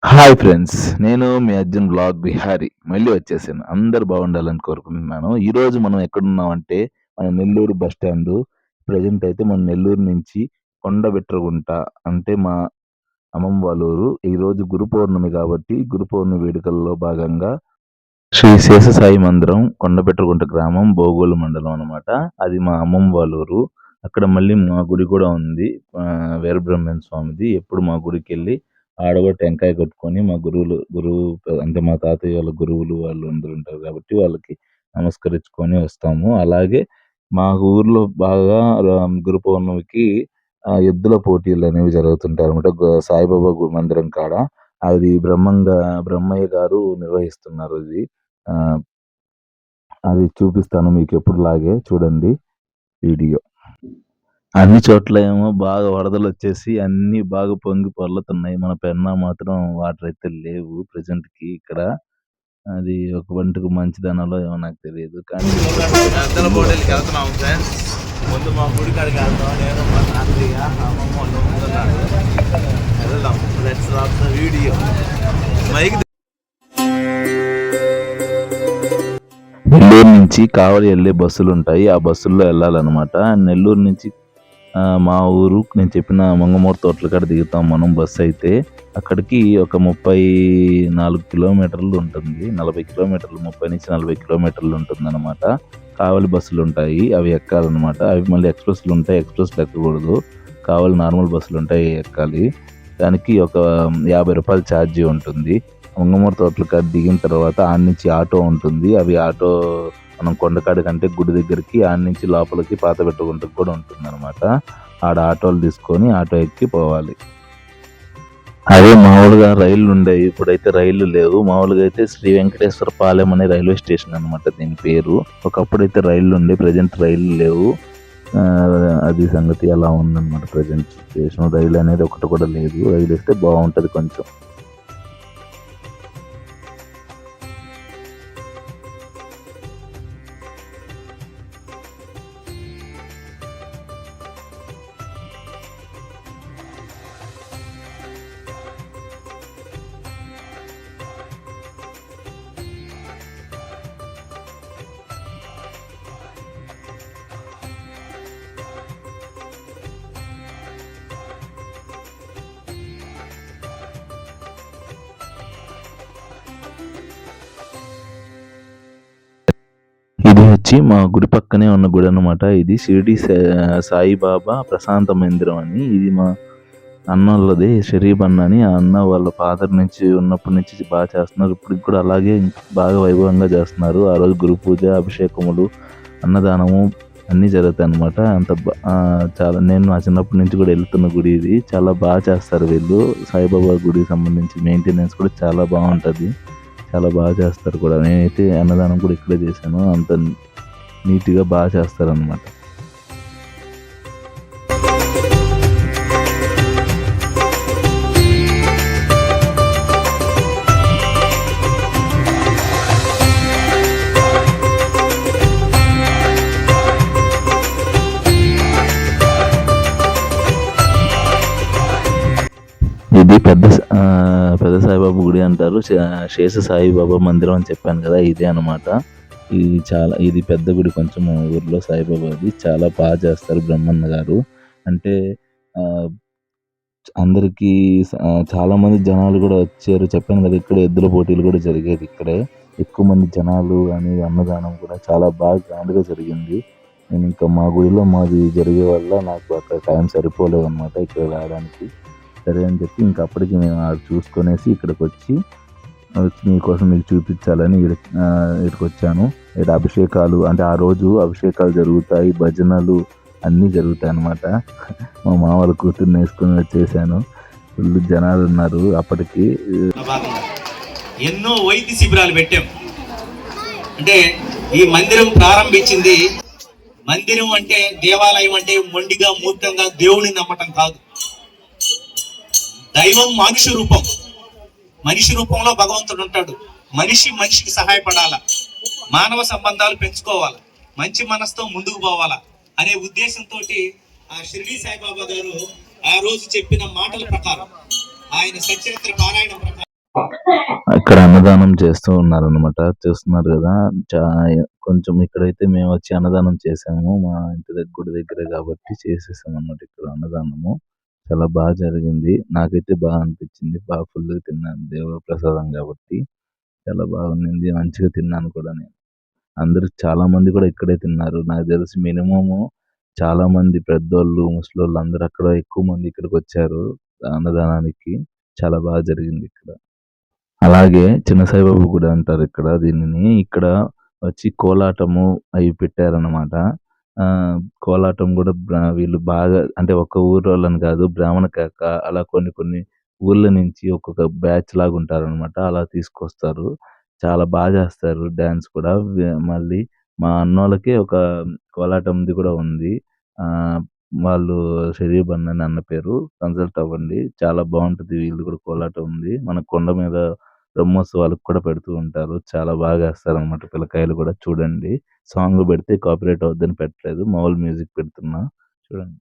Hi friends. నేను మీ Arjun blog Bihari. మళ్ళీ వచ్చేసాను. అందరూ బాగుండాలని కోరుకుంటున్నాను. ఈరోజు మనం ఎక్కడున్నామంటే, మన నెల్లూరు బస్ స్టాండు. ప్రెజెంట్ అయితే మనం నెల్లూరు నుంచి కొండబిట్రగుంట అంటే మా అమ్మమ్మ వాళ్ళ ఊరు. ఈరోజు గురు పౌర్ణమి కాబట్టి, గురు పౌర్ణమి వేడుకల్లో భాగంగా శ్రీ శేషసాయి మందిరం, కొండబిట్రగుంట గ్రామం, బోగోలు మండలం అనమాట. అది మా అమ్మమ్మ వాళ్ళ ఊరు. అక్కడ మళ్ళీ మా గుడి కూడా ఉంది. వీరబ్రహ్మేంద్ర స్వామిది. ఎప్పుడు మా గుడికెళ్ళి ఆడ కూడా టెంకాయ కొట్టుకొని మా గురువు అంటే మా తాతయ్య వాళ్ళ గురువులు వాళ్ళు అందరూ ఉంటారు కాబట్టి వాళ్ళకి నమస్కరించుకొని వస్తాము. అలాగే మా ఊర్లో బాగా గురు పౌర్ణమికి ఎద్దుల పోటీలు అనేవి జరుగుతుంటాయి అనమాట. సాయిబాబా మందిరం కాడ. అది బ్రహ్మయ్య గారు నిర్వహిస్తున్నారు ఇది. ఆ! అది చూపిస్తాను మీకు ఎప్పుడులాగే చూడండి వీడియో. అన్ని చోట్ల ఏమో బాగా వరదలొచ్చేసి అన్నీ బాగా పొంగి పొర్లుతున్నాయి. మన పెన్నా మాత్రం వాటర్ అయితే లేవు ప్రెజెంట్‌కి ఇక్కడ. అది ఒక వంతుకు మంచిదనాలో ఏమో నాకు తెలీదు. కానీ పెద్దల పోటీలకి వెళ్తున్నాం ఫ్రెండ్స్. ముందు మా గుడి కాడికి వెళ్తాం. నేను మా తాతయ్య అమ్మమ్మ వాళ్ళు ముందున్నారు. వెళ్దాం. Let's watch the video. Mike Nellore నుంచి కావలి వెళ్ళే బస్సులుంటాయి. ఆ బస్సుల్లో వెళ్ళాలన్నమాట. నెల్లూరు నుంచి మా ఊరు నేను చెప్పిన మంగమూరు తోటల కాడ దిగుతాం మనం బస్సు అయితే. అక్కడికి ఒక 34 కిలోమీటర్లు ఉంటుంది. 40 కిలోమీటర్లు 30-40 కిలోమీటర్లు ఉంటుందన్నమాట. కావలి బస్సులుంటాయి. అవి ఎక్కాలన్నమాట. అవి మళ్ళీ ఎక్స్‌ప్రెస్‌లుంటాయి. ఎక్స్‌ప్రెస్‌లు ఎక్కకూడదు. కావలి నార్మల్ బస్సులుంటాయి ఎక్కాలి. దానికి ఒక రూ. 50 ఛార్జీ ఉంటుంది. మంగమూరు తోటల కాడ దిగిన తర్వాత ఆడ్నుంచి ఆటో ఉంటుంది. ఆటో మనం కొండకాడి కంటే గుడి దగ్గరికి ఆడ్నుంచి లోపలికి పాతబెట్టుకుంటకు కూడా ఉంటుందన్నమాట. ఆడ ఆటోలు తీసుకొని ఆటో ఎక్కి పోవాలి. అదే మామూలుగా రైళ్లుండేయి. ఇప్పుడైతే రైళ్లు లేవు. మామూలుగా అయితే శ్రీ వెంకటేశ్వర పాలెం అనే రైల్వే స్టేషన్ అనమాట దీని పేరు. ఒకప్పుడైతే రైళ్లుండే. ప్రెజెంట్ రైళ్లు లేవు. అది సంగతి అలా ఉందన్నమాట ప్రెజెంట్ సిట్యుయేషన్. రైలు అనేది ఒకటి కూడా లేదు. రైలు వస్తే బాగుంటది కొంచెం. ఇది వచ్చి మా గుడి పక్కనే ఉన్న గుడి అన్నమాట. ఇది షిరిడి సాయిబాబా ప్రశాంత మందిరం అని. ఇది మా అన్నోళ్ళది షరీఫ్ అన్న అని. ఆ అన్న వాళ్ళ ఫాదర్ నుంచి ఉన్నప్పటి నుంచి బాగా చేస్తున్నారు. ఇప్పటికి కూడా అలాగే బాగా వైభవంగా చేస్తున్నారు. ఆ రోజు గురు పూజ, అభిషేకములు, అన్నదానము అన్నీ జరుగుతాయి అన్నమాట. చాలా నేను నా చిన్నప్పటి నుంచి కూడా వెళ్తున్న గుడి ఇది. చాలా బాగా చేస్తారు వీళ్ళు. సాయిబాబా గుడికి సంబంధించి మెయింటెనెన్స్ కూడా చాలా బాగుంటుంది. చాలా బాగా చేస్తారు కూడా. నేనైతే అన్నదానం కూడా ఇక్కడే చేశాను. అంత నీట్‌గా బాగా చేస్తారనమాట. ఇది పెద్ద సాయిబాబా గుడి అంటారు. శేష సాయిబాబా మందిరం అని చెప్పాను కదా! ఇదే అనమాట. ఇది పెద్ద గుడి కొంచెం ఊర్లో సాయిబాబాది. చాలా బాగా చేస్తారు బ్రహ్మన్న గారు. అంటే ఆహ్, అందరికీ చాలామంది జనాలు కూడా వచ్చారు. చెప్పాను కదా! ఇక్కడే ఎద్దుల పోటీలు కూడా జరిగేది ఇక్కడే. ఎక్కువ మంది జనాలు అని అన్నదానం కూడా చాలా బాగా గ్రాండ్‌గా జరిగింది. నేను ఇంకా మా గుడిలో మాది జరిగే వల్ల నాకు అక్కడ టైం సరిపోలేదనమాట ఇక్కడ రావడానికి. సరే అని చెప్పి ఇంక అప్పటికి మేము చూసుకొనేసి ఇక్కడికొచ్చి మీకోసం మీకు చూపించాలని ఈడకొచ్చాను. ఈడ అభిషేకాలు అంటే ఆ రోజు అభిషేకాలు జరుగుతాయి. భజనలు అన్నీ జరుగుతాయన్నమాట. మా మామ వాళ్ళ కూతుర్ని వేసుకొని వచ్చేసాను. ఫుల్ జనాలు ఉన్నారు అప్పటికి. ఎన్నో వైద్య శిబిరాలు పెట్టాం. అంటే ఈ మందిరం ప్రారంభించింది, మందిరం అంటే దేవాలయం అంటే మొండిగా మూర్ఖంగా దేవుడిని నమ్మటం కాదు. దైవం మనిషి రూపంలో భగవంతుడు ఉంటాడు. మనిషికి సహాయపడాల, మానవ సంబంధాలు పెంచుకోవాలా, మంచి మనసుతో ముందుకు పోవాలా అనే ఉద్దేశంతో ఆ షిరిడి సాయిబాబా గారు ఆ రోజు చెప్పిన మాటల ప్రకారం, ఆయన సచరిత్ర పారాయణం ప్రకారం ఇక్కడ అన్నదానం చేస్తూ ఉన్నారనమాట. చూస్తున్నారు కదా! చా కొంచెం ఇక్కడైతే మేము వచ్చి అన్నదానం చేసాము. మా ఇంటి గుడి దగ్గరే కాబట్టి చేసేసామన్నమాట ఇక్కడ అన్నదానము. చాలా జరిగింది. నాకైతే అనిపించింది. ఫుల్‌గా తిన్నాను. దేవుడి ప్రసాదం కాబట్టి చాలా బాగుండింది. మంచిగా తిన్నాను కూడా నేను. అందరూ చాలా మంది కూడా ఇక్కడే తిన్నారు. నాకు తెలిసి మినిమము చాలా మంది పెద్దోళ్ళు, ముసలోళ్ళు అందరూ అక్కడ ఎక్కువ మంది ఇక్కడికొచ్చారు అన్నదానానికి. చాలా జరిగింది ఇక్కడ. అలాగే చిన్న సాయిబాబా గుడి అంటారు ఇక్కడ దీనిని. ఇక్కడ వచ్చి కోలాటము అవి పెట్టారనమాట. కోలాటం గూడా వీళ్ళు బాగా అంటే ఒక్క ఊరోళ్ళని కాదు బ్రాహ్మణ కేక అలా కొన్ని కొన్ని ఊర్ల నుంచి ఒక్కొక్క బ్యాచ్ లాగా ఉంటారనమాట. అలా తీసుకొస్తారు. చాలా చేస్తారు డాన్స్ కూడా. మళ్ళీ మా అన్నోళ్ళకి ఒక కోలాటంది కూడా ఉంది. ఆహ్, వాళ్ళు షరీబ్ అని అన్న పేరు. కన్సల్ట్ అవ్వండి. చాలా బావుంటది. వీళ్ళది కూడా కోలాటం ఉంది. మన కొండ మీద బ్రహ్మోత్సవాలకు కూడా పెడుతూ ఉంటారు. చాలా ఏస్తారనమాట పిల్లకాయలు కూడా చూడండి. సాంగ్ పెడితే కాపీరైట్ అవుద్దని పెట్టలేదు. మామూలు మ్యూజిక్ పెడుతున్నా. చూడండి.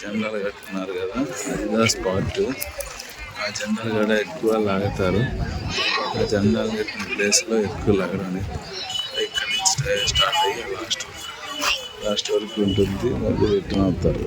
జెండాలు కట్టున్నారు కదా, అదిదా స్పాట్. ఆ జెండాలు కూడా ఎక్కువ లాగుతారు. ఆ జెండాలు కట్టిన ప్లేస్లో ఎక్కువ లాగడం ఇక్కడ నుంచి స్టార్ట్ అయ్యి లాస్ట్ వరకు ఉంటుంది. మళ్ళీ రిటర్న్ అవుతారు.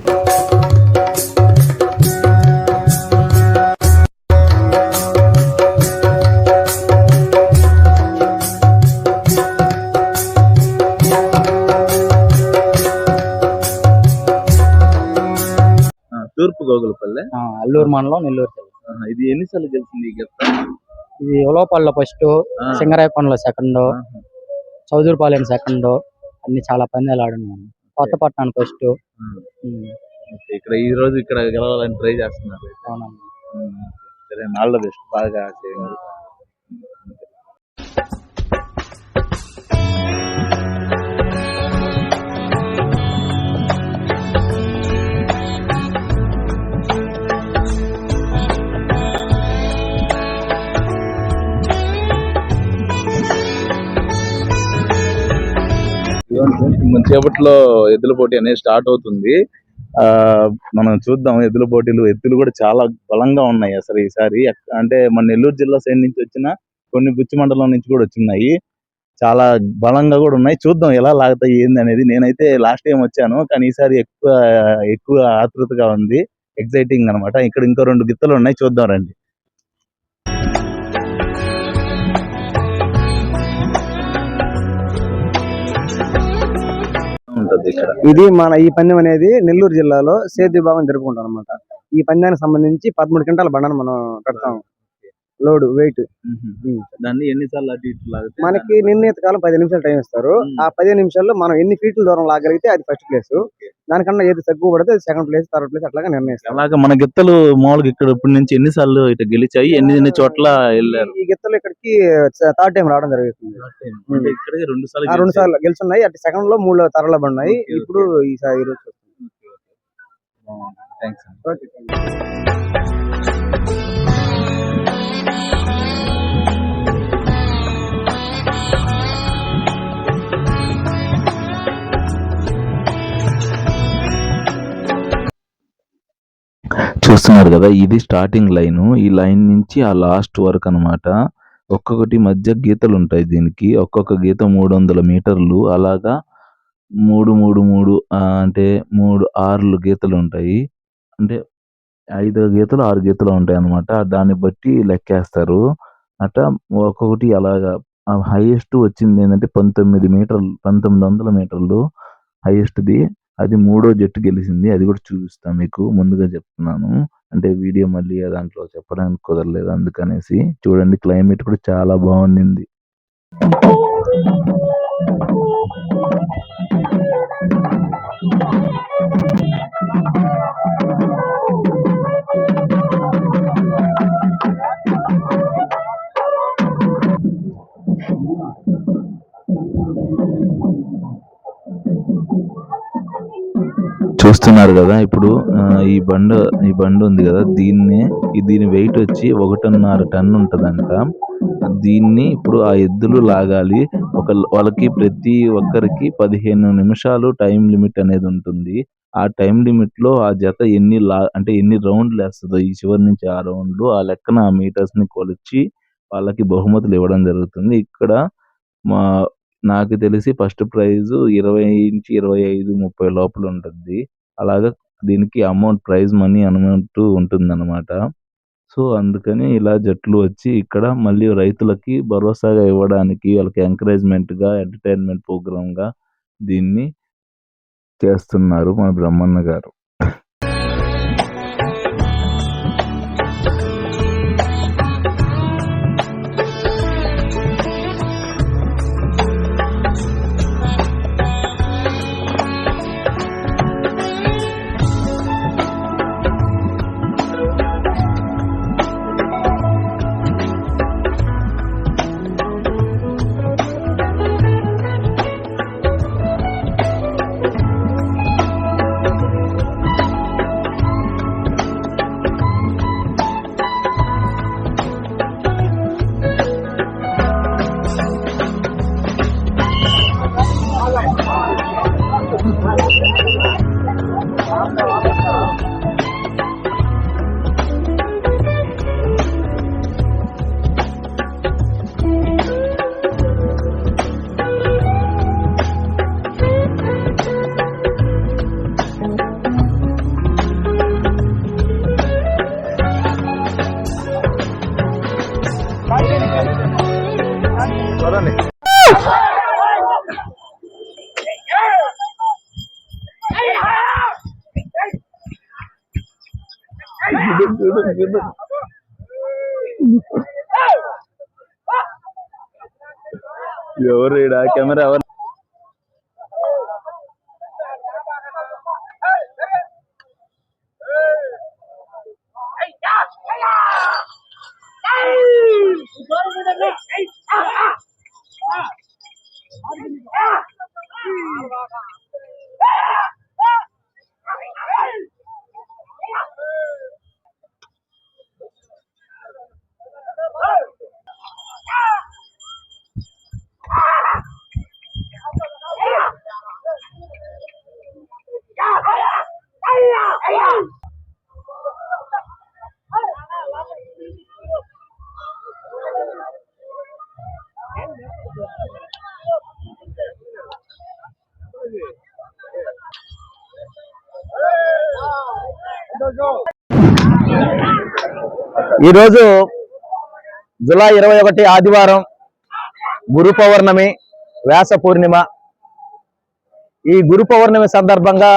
తూర్పు గోగులపల్లె, అల్లూరు మండలం, నెల్లూరు జిల్లా. ఇది ఎన్నిసార్లు గెలిచింది? ఇది ఉలవపల్లిలో ఫస్ట్, సింగరాయకొండలో సెకండ్, చౌదూరుపాలెం సెకండ్. అన్ని చాలా పందాలు ఆడినాము. కొత్తపట్నం ఫస్ట్. ఇక్కడ ఈ రోజు ఇక్కడ గెలవాలని ట్రై చేస్తున్నారు. సరే, ఆల్ ద బెస్ట్. బాగా చేయండి. సేపట్లో ఎద్దుల పోటీ అనేది స్టార్ట్ అవుతుంది. మనం చూద్దాం. ఎద్దుల పోటీలు, ఎద్దులు కూడా చాలా బలంగా ఉన్నాయి అసలు ఈసారి. అంటే మన నెల్లూరు జిల్లా సైడ్ నుంచి వచ్చిన కొన్ని గుచ్చి మండలం నుంచి కూడా వచ్చినాయి. చాలా బలంగా కూడా ఉన్నాయి. చూద్దాం ఎలా లాగుతాయి ఏంది అనేది. నేనైతే లాస్ట్ టైం వచ్చాను, కానీ ఈసారి ఎక్కువ ఆతృతగా ఉంది. ఎక్సైటింగ్ అనమాట. ఇక్కడ ఇంకో 2 గిత్తలు ఉన్నాయి, చూద్దాం రండి. ఇది మన ఈ పందెం అనేది నెల్లూరు జిల్లాలో సేద్య భాగం జరుపుకుంటాం అనమాట. ఈ పందానికి సంబంధించి 13 క్వింటాల బండను మనం కడతాం. Load weight. దాన్ని ఎన్నిసార్లు అటు ఇటు లాగితే మనకి నిర్ణీత కాలం 15 నిమిషాలు టైం ఇస్తారు. ఆ 15 నిమిషాల్లో మనం ఎన్ని ఫీట్ల దూరం లాగలిగితే అది ఫస్ట్ ప్లేస్. దానికన్నా ఏది తక్కువ పడితే అది సెకండ్ ప్లేస్, థర్డ్ ప్లేస్ అట్లాగా నిర్ణయిస్తారు. అలాగే మన గిత్తలు మామూలుగా ఇక్కడ ఇప్పటి నుంచి ఎన్నిసార్లు ఇటు గెలిచాయి, ఎన్ని చోట్ల వెళ్ళారు? ఈ గిత్తలు ఇక్కడికి థర్డ్ టైం రావడం జరుగుతుంది. ఇక్కడికి 2 సార్లు గెలుచున్నాయి. అటు సెకండ్ లో 3 తరల పడినాయి. ఇప్పుడు ఈసారి ఈ రోజు చూస్తున్నారు కదా, ఇది స్టార్టింగ్ లైన్. ఈ లైన్ నుంచి ఆ లాస్ట్ వరకు అనమాట. ఒక్కొక్కటి మధ్య గీతలు ఉంటాయి దీనికి. ఒక్కొక్క గీత 300 మీటర్లు. అలాగా 3 అంటే 6 గీతలు ఉంటాయి. అంటే 5 గీతలు 6 గీతలు ఉంటాయి అనమాట. దాన్ని బట్టి లెక్కేస్తారు. అట్లా ఒక్కొక్కటి అలాగా. హైయెస్ట్ వచ్చింది ఏంటంటే 19 మీటర్లు, 1900 మీటర్లు హైయెస్ట్ది. అది మూడో జట్టు గెలిచింది. అది కూడా చూపిస్తా మీకు, ముందుగా చెప్తున్నాను. అంటే వీడియో మళ్ళీ దాంట్లో చెప్పడానికి కుదరలేదు, అందుకనేసి. చూడండి, క్లైమేట్ కూడా చాలా బాగుంది. చూస్తున్నారు కదా ఇప్పుడు, ఈ బండి ఉంది కదా, దీని వెయిట్ వచ్చి 1.5 టన్ను ఉంటదంట. దీన్ని ఇప్పుడు ఆ ఎద్దులు లాగాలి. వాళ్ళకి ప్రతి ఒక్కరికి 15 నిమిషాలు టైం లిమిట్ అనేది ఉంటుంది. ఆ టైం లిమిట్ లో ఆ జత అంటే ఎన్ని రౌండ్లు వేస్తుందో, ఈ చివరి నుంచి ఆ రౌండ్లు, ఆ లెక్కన ఆ మీటర్స్ ని కొలిచి వాళ్ళకి బహుమతులు ఇవ్వడం జరుగుతుంది. ఇక్కడ నాకు తెలిసి ఫస్ట్ ప్రైజ్ 20-25-30 లోపల ఉంటుంది. అలాగా దీనికి ప్రైజ్ మనీ అమౌంట్ ఉంటుందన్నమాట. సో అందుకని ఇలా జట్లు వచ్చి ఇక్కడ మళ్ళీ రైతులకి భరోసాగా ఇవ్వడానికి, వాళ్ళకి ఎంకరేజ్మెంట్ గా, ఎంటర్టైన్మెంట్ ప్రోగ్రామ్ గా దీన్ని చేస్తున్నారు మన బ్రహ్మన్న గారు. ఎవరు కెమెరా ఎవరు? ఈరోజు జూలై 21 ఆదివారం, గురు పౌర్ణమి, వ్యాస పూర్ణిమ. ఈ గురు పౌర్ణమి సందర్భంగా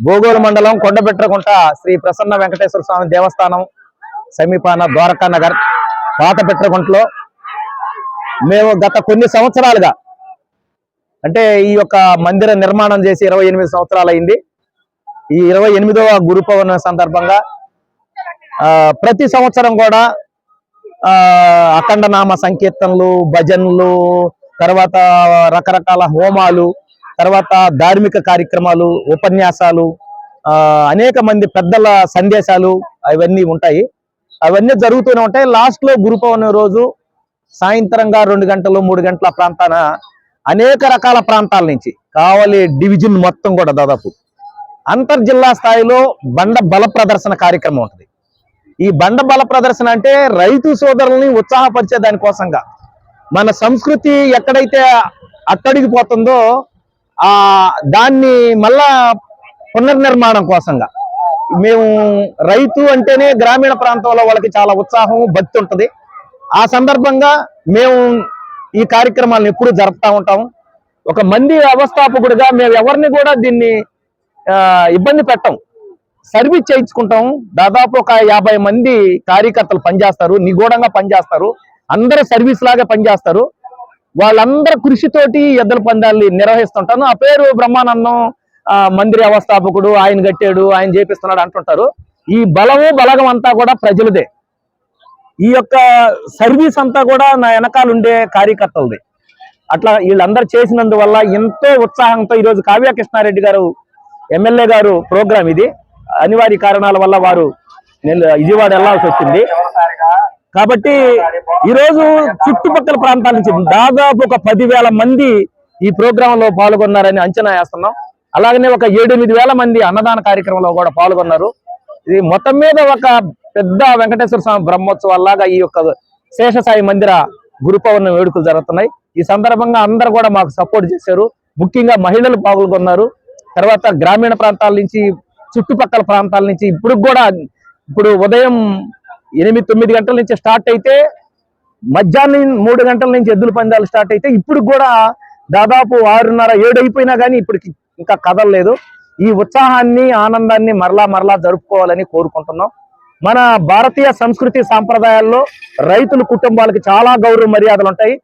బోగోలు మండలం కొండబెట్రకుంట శ్రీ ప్రసన్న వెంకటేశ్వర స్వామి దేవస్థానం సమీపాన ద్వారకా నగర్ పాత పెట్రకుంటలో మేము గత కొన్ని సంవత్సరాలుగా, అంటే ఈ యొక్క మందిర నిర్మాణం చేసి 28 సంవత్సరాలు అయింది. ఈ 28వ గురు పౌర్ణమి సందర్భంగా ప్రతి సంవత్సరం కూడా అఖండ నామ సంకీర్తనలు, భజనలు, తర్వాత రకరకాల హోమాలు, తర్వాత ధార్మిక కార్యక్రమాలు, ఉపన్యాసాలు, అనేక మంది పెద్దల సందేశాలు అవన్నీ ఉంటాయి. అవన్నీ జరుగుతూనే ఉంటాయి. లాస్ట్ లో గురు పౌర్ణమి రోజు సాయంత్రంగా 2 గంటలు 3 గంటల ప్రాంతాన అనేక రకాల ప్రాంతాల నుంచి, కావలి డివిజన్ మొత్తం కూడా దాదాపు అంతర్జిల్లా స్థాయిలో బండ బల ప్రదర్శన కార్యక్రమం ఉంటుంది. ఈ బండ బల ప్రదర్శన అంటే రైతు సోదరుల్ని ఉత్సాహపరిచే దానికోసంగా, మన సంస్కృతి ఎక్కడైతే అట్టడిగిపోతుందో దాన్ని మళ్ళా పునర్నిర్మాణం కోసంగా, మేము రైతు అంటేనే గ్రామీణ ప్రాంతంలో వాళ్ళకి చాలా ఉత్సాహం, భక్తి ఉంటుంది. ఆ సందర్భంగా మేము ఈ కార్యక్రమాలను ఎప్పుడూ జరుపుతూ ఉంటాము. ఒక మంది వ్యవస్థాపకుడిగా మేము ఎవరిని కూడా దీన్ని ఇబ్బంది పెట్టం, సర్వీస్ చేయించుకుంటాం. దాదాపు ఒక 50 మంది కార్యకర్తలు పనిచేస్తారు, నిగూఢంగా పనిచేస్తారు, అందరూ సర్వీస్ లాగా పనిచేస్తారు. వాళ్ళందరి కృషితోటి ఎద్దుల పందాలు నిర్వహిస్తుంటాను. ఆ పేరు బ్రహ్మానందం మందిర వ్యవస్థాపకుడు, ఆయన కట్టాడు, ఆయన చేపిస్తున్నాడు అంటుంటారు. ఈ బలగం అంతా కూడా ప్రజలదే. ఈ యొక్క సర్వీస్ అంతా కూడా నా వెనకాల ఉండే కార్యకర్తలది. అట్లా వీళ్ళందరూ చేసినందువల్ల ఎంతో ఉత్సాహంతో ఈరోజు కావ్య కృష్ణారెడ్డి గారు ఎమ్మెల్యే గారు ప్రోగ్రాం ఇది అనివార్య కారణాల వల్ల వారు విజయవాడ వెళ్లాల్సి వచ్చింది. కాబట్టి ఈరోజు చుట్టుపక్కల ప్రాంతాల నుంచి దాదాపు ఒక 10,000 మంది ఈ ప్రోగ్రామ్ లో పాల్గొన్నారని అంచనా వేస్తున్నాం. అలాగనే ఒక 7-8 మంది అన్నదాన కార్యక్రమంలో కూడా పాల్గొన్నారు. ఇది మొత్తం మీద ఒక పెద్ద వెంకటేశ్వర స్వామి బ్రహ్మోత్సవాలాగా ఈ యొక్క శేషసాయి మందిర గురు పౌర్ణమి వేడుకలు జరుగుతున్నాయి. ఈ సందర్భంగా అందరూ కూడా మాకు సపోర్ట్ చేశారు. ముఖ్యంగా మహిళలు పాల్గొన్నారు. తర్వాత గ్రామీణ ప్రాంతాల నుంచి, చుట్టుపక్కల ప్రాంతాల నుంచి ఇప్పుడు ఉదయం 8-9 గంటల నుంచి స్టార్ట్ అయితే మధ్యాహ్నం 3 గంటల నుంచి ఎద్దుల పందాలు స్టార్ట్ అయితే ఇప్పుడు కూడా దాదాపు 6:30-7 అయిపోయినా కానీ ఇప్పటికి ఇంకా కదలలేదు. ఈ ఉత్సాహాన్ని, ఆనందాన్ని మరలా జరుపుకోవాలని కోరుకుంటున్నాం. మన భారతీయ సంస్కృతి సాంప్రదాయాల్లో రైతుల కుటుంబాలకి చాలా గౌరవ మర్యాదలు ఉంటాయి.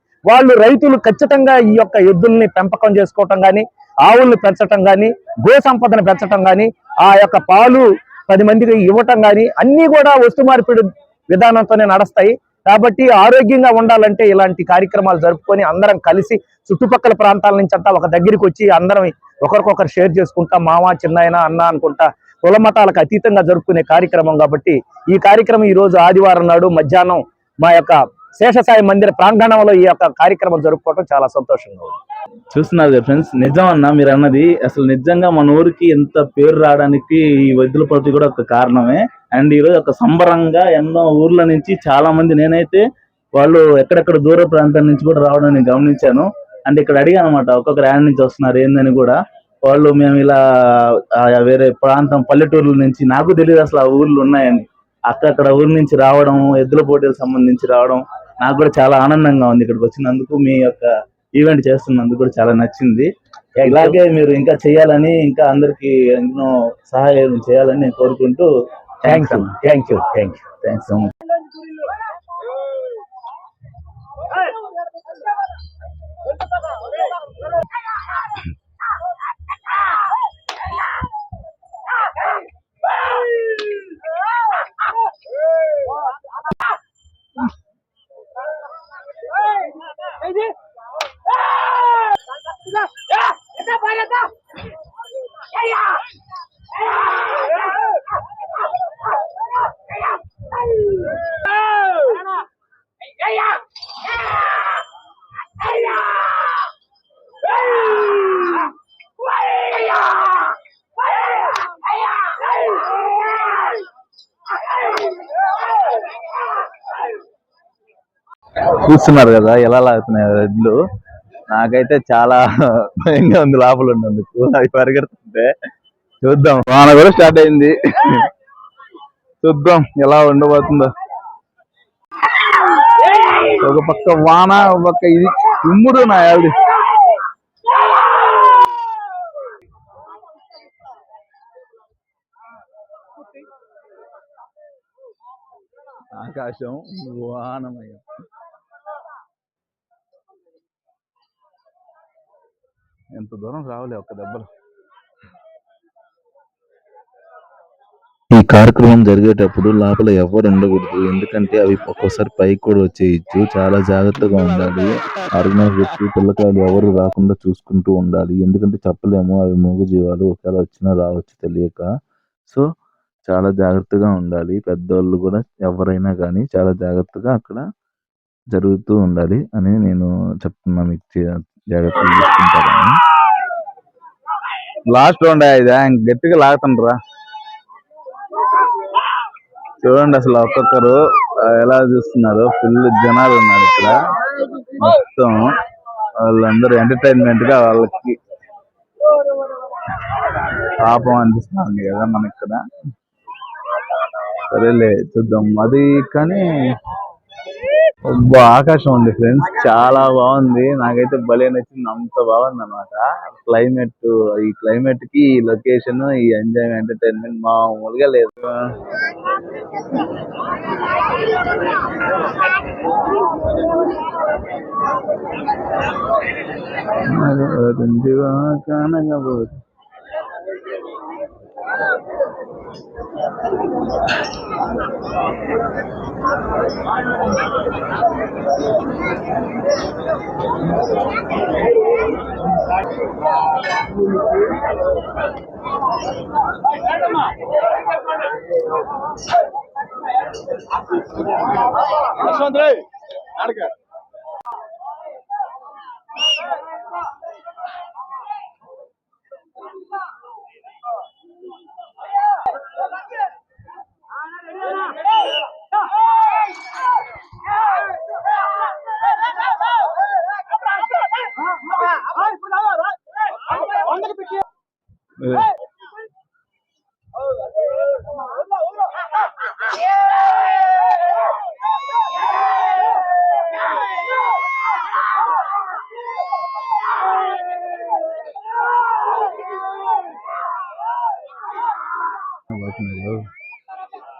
రైతులు ఖచ్చితంగా ఈ యొక్క ఎద్దుల్ని పెంపకం చేసుకోవటం కానీ, ఆవుల్ని పెంచటం కానీ, గో సంపదను పెంచటం కానీ, ఆ యొక్క పాలు 10 మందికి ఇవ్వటం కానీ అన్ని కూడా వస్తు మార్పిడి విధానంతోనే నడుస్తాయి. కాబట్టి ఆరోగ్యంగా ఉండాలంటే ఇలాంటి కార్యక్రమాలు జరుపుకొని అందరం కలిసి చుట్టుపక్కల ప్రాంతాల నుంచి అంతా ఒక దగ్గరికి వచ్చి అందరం ఒకరికొకరు షేర్ చేసుకుంటా, మామ, చిన్నాయన, అన్న అనుకుంటా కుల మతాలకు అతీతంగా జరుపుకునే కార్యక్రమం. కాబట్టి ఈ కార్యక్రమం ఈ రోజు ఆదివారం నాడు మధ్యాహ్నం మా యొక్క శేషసాయి మందిర ప్రాంగణంలో ఈ యొక్క కార్యక్రమం జరుపుకోవడం చాలా సంతోషంగా ఉంది. చూస్తున్నారు కదా ఫ్రెండ్స్, నిజం అన్న మీరు అన్నది. అసలు నిజంగా మన ఊరికి ఎంత పేరు రావడానికి ఈ వద్దుల పోటీ కూడా ఒక కారణమే. అండ్ ఈరోజు ఒక సంబరంగా ఎన్నో ఊర్ల నుంచి చాలా మంది, నేనైతే వాళ్ళు ఎక్కడెక్కడ దూర ప్రాంతాల నుంచి కూడా రావడం నేను గమనించాను. అండ్ ఇక్కడ అడిగాను అనమాట, ఒక్కొక్క ర్యాన్ నుంచి వస్తున్నారు ఏందని కూడా. వాళ్ళు మేము ఇలా వేరే ప్రాంతం పల్లెటూర్ల నుంచి, నాకు తెలియదు అసలు ఆ ఊర్లు ఉన్నాయని, అక్కడ ఊరి నుంచి రావడం, ఎద్దుల పోటీలకు సంబంధించి రావడం నాకు కూడా చాలా ఆనందంగా ఉంది. ఇక్కడికి వచ్చినందుకు, మీ యొక్క ఈవెంట్ చేస్తున్నందుకు కూడా చాలా నచ్చింది. ఇలాగే మీరు ఇంకా చేయాలని, ఇంకా అందరికి ఎన్నో సహాయం చేయాలని నేను కోరుకుంటూ థ్యాంక్ యూ సో మచ్. చూస్తున్నారు కదా ఎలా లాగుతున్నాయి ఎడ్లు. నాకైతే చాలా భయంగా ఉంది లోపల ఉన్నందుకు, అవి పరిగెడుతుంటే. చూద్దాం, వాన కూడా స్టార్ట్ అయింది. చూద్దాం ఎలా ఉండబోతుందో. ఒక పక్క వాన, ఒక పక్క ఇది ఉమ్ముడు నా యాది. ఆకాశం వానమయం. ఎంత దూరం రావులే ఒక్క దెబ్బలు. ఈ కార్యక్రమం జరిగేటప్పుడు లోపల ఎవరు ఉండకూడదు, ఎందుకంటే అవి ఒక్కోసారి పైకి కూడా వచ్చేయచ్చు. చాలా జాగ్రత్తగా ఉండాలి. ఆర్గనైజర్స్, పిల్లకాయలు ఎవరు రాకుండా చూసుకుంటూ ఉండాలి. ఎందుకంటే చెప్పలేము, అవి మూగజీవాలు, ఒకవేళ వచ్చినా రావచ్చు తెలియక. సో చాలా జాగ్రత్తగా ఉండాలి. పెద్దోళ్ళు కూడా ఎవరైనా కానీ చాలా జాగ్రత్తగా అక్కడ జరుగుతూ ఉండాలి అని నేను చెప్తున్నా. మీకు జాగ్రత్తలు తీసుకుంటారని. లాస్ట్ రౌండ్ ఇదా, గట్టిగా లాగుతుండ్రా. చూడండి అసలు ఒక్కొక్కరు ఎలా చూస్తున్నారు. ఫుల్ జనాలు ఉన్నారు ఇక్కడ. మొత్తం వాళ్ళందరూ ఎంటర్టైన్మెంట్ గా వాళ్ళకి పాపం అనిపిస్తుంది కదా మనకి ఇక్కడ. సరేలే చూద్దాం అది. కానీ ఆకాశం ఉంది ఫ్రెండ్స్, చాలా బాగుంది. నాకైతే భలే నచ్చింది, అంత బాగుంది అనమాట. క్లైమేట్, ఈ క్లైమేట్ కి ఈ లొకేషన్, ఈ ఎంజాయ్ ఎంటర్టైన్మెంట్ మామూలుగా లేదు.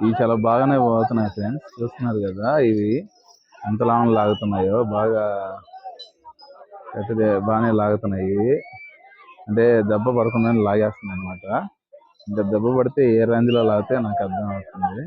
ఇవి చాలా బాగానే పోతున్నాయి ఫ్రెండ్స్, చూస్తున్నారు కదా ఇవి ఎంత లాభం లాగుతున్నాయో. బాగానే లాగుతున్నాయి ఇవి. అంటే దెబ్బ పడకుండా లాగేస్తున్నాయి అనమాట. ఇంకా దెబ్బ పడితే ఏ రేంజ్ లో లాగితే నాకు అర్థం అవుతుంది.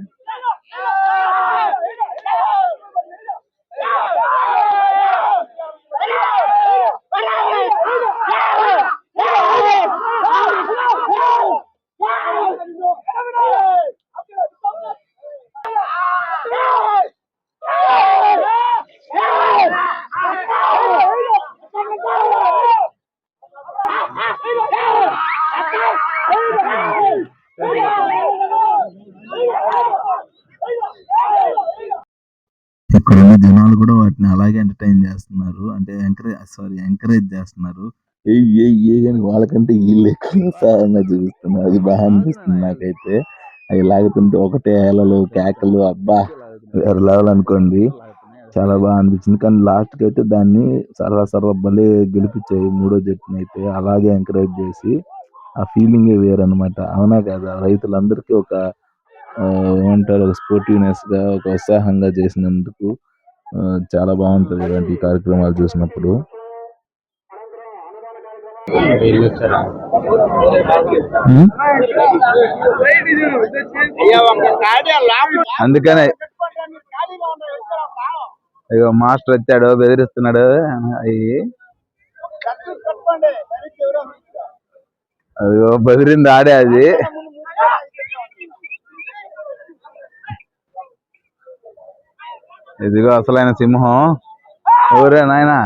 ఇక్కడ ఉన్న జనాలు కూడా వాటిని అలాగే ఎంటర్టైన్ చేస్తున్నారు, అంటే ఎంకరేజ్ చేస్తున్నారు. అని వాళ్ళకంటే వీళ్ళు ఎక్కువ ఉత్సాహంగా చూపిస్తున్నారు. అది బాగా అనిపిస్తుంది నాకైతే. అవి లాగుతుంటే ఒకటే ఏలలు, కేకలు, అబ్బా వేరే లెవెల్ అనుకోండి. చాలా బాగా అనిపించింది. కానీ లాస్ట్ కి అయితే దాన్ని భలే గెలిపించాయి మూడో జట్టుని అయితే. అలాగే ఎంకరేజ్ చేసి ఆ ఫీలింగే వేరనమాట. అవునా కదా, రైతులందరికీ ఒక ఏమంటారు, ఒక స్పోర్టివ్నెస్ గా, ఒక ఉత్సాహంగా చేసినందుకు చాలా బాగుంటది ఇలాంటి కార్యక్రమాలు చూసినప్పుడు. అందుకనే ఇక మాస్టర్ వచ్చాడు, బెదిరిస్తున్నాడు. అదిగో బెదిరింది ఆడే అది. ఇదిగో అసలైన సింహం. ఊరే నాయనా,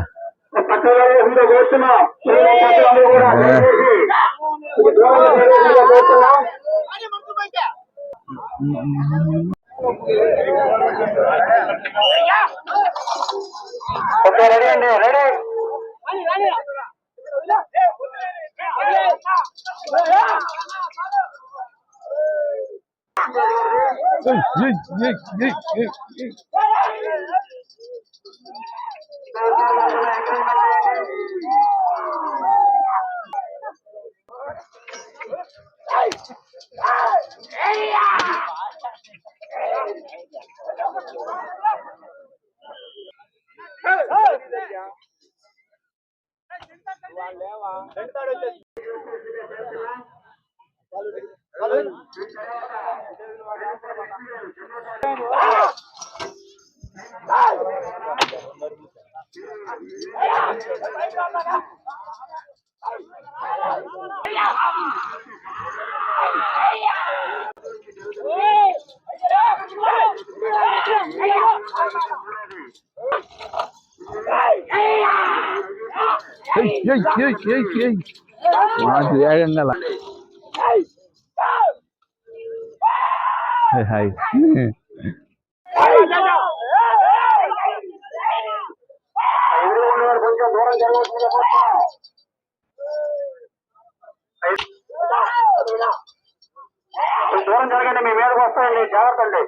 రెడీ అండి, రెడీ. వేగంగా హాయ్. కొంచెం దూరం జరగండి, మీ మీదకి వస్తాయండి, జాగ్రత్త అండి.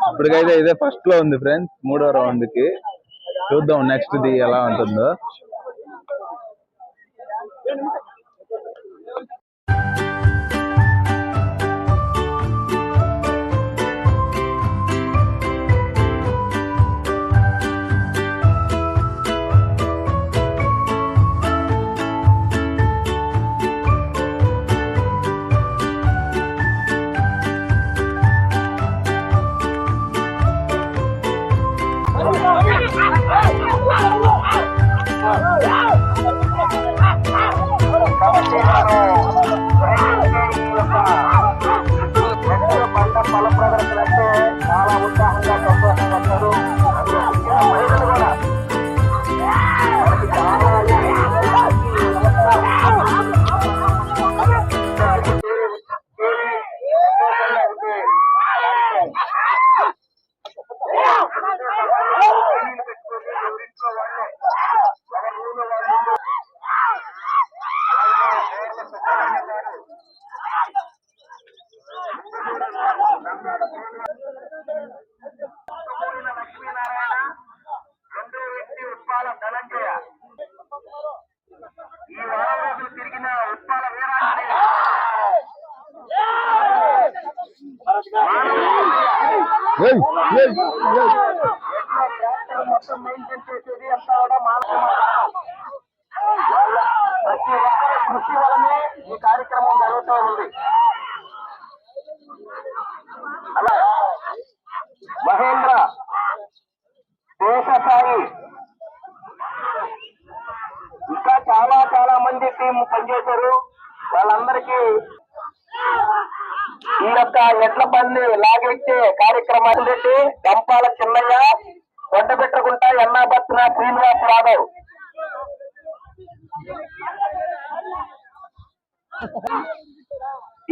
ఇప్పటికైతే ఇదే ఫస్ట్ లో ఉంది ఫ్రెండ్స్, 3వ రౌండ్ కి. చూద్దాం నెక్స్ట్ ది ఎలా ఉంటుందో. కృషి వలనే ఈ కార్యక్రమం జరుగుతూ ఉంది. అలా మహేంద్ర దేశసాయి ఇంకా చాలా మంది టీం పనిచేశారు. వాళ్ళందరికీ ఈ యొక్క ఎడ్ల బండి లాగెట్టే కార్యక్రమాలు పెట్టి గంపాల చిన్నయ్య, దొడ్డబెట్టకుంట ఎన్నాబత్తిన శ్రీనివాస్ యాదవ్,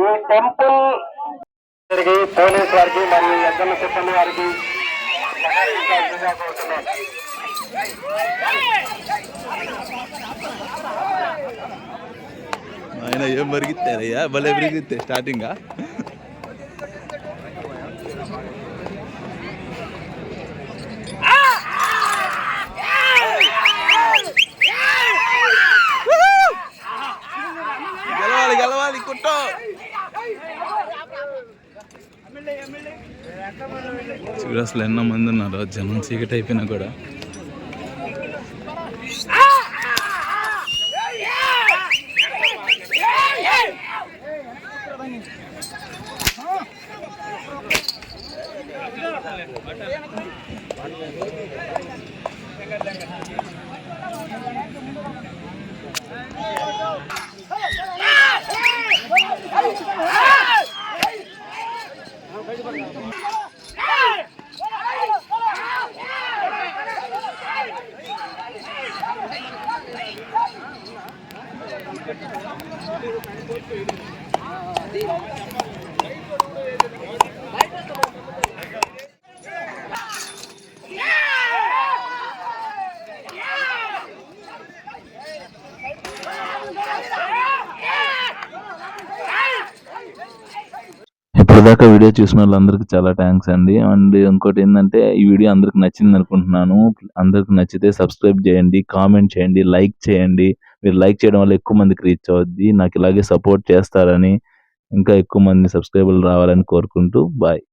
ఈ టెంపుల్ పోలీస్ వారికి మరియు ఎద్దల సిబ్బంది వారికి ఆయన ఏం పరిగెత్తారయ్యా, భలే పరిగెత్తే స్టార్టింగ్. గెలవాలి కుట్టో. చూడు అసలు ఎన్నో మంది ఉన్నారు, జనం చీకటి అయిపోయినా కూడా. ఇప్పటిదాకా వీడియో చూసిన వాళ్ళందరికీ చాలా థ్యాంక్స్ అండి. అండ్ ఇంకోటి ఏంటంటే, ఈ వీడియో అందరికి నచ్చింది అనుకుంటున్నాను. అందరికి నచ్చితే సబ్స్క్రైబ్ చేయండి, కామెంట్ చేయండి, లైక్ చేయండి. మీరు లైక్ చేయడం వల్ల ఎక్కువ మందికి రీచ్ అవుద్ది. నాకు ఇలాగే సపోర్ట్ చేస్తారని, ఇంకా ఎక్కువ మంది సబ్స్క్రైబర్లు రావాలని కోరుకుంటూ బాయ్.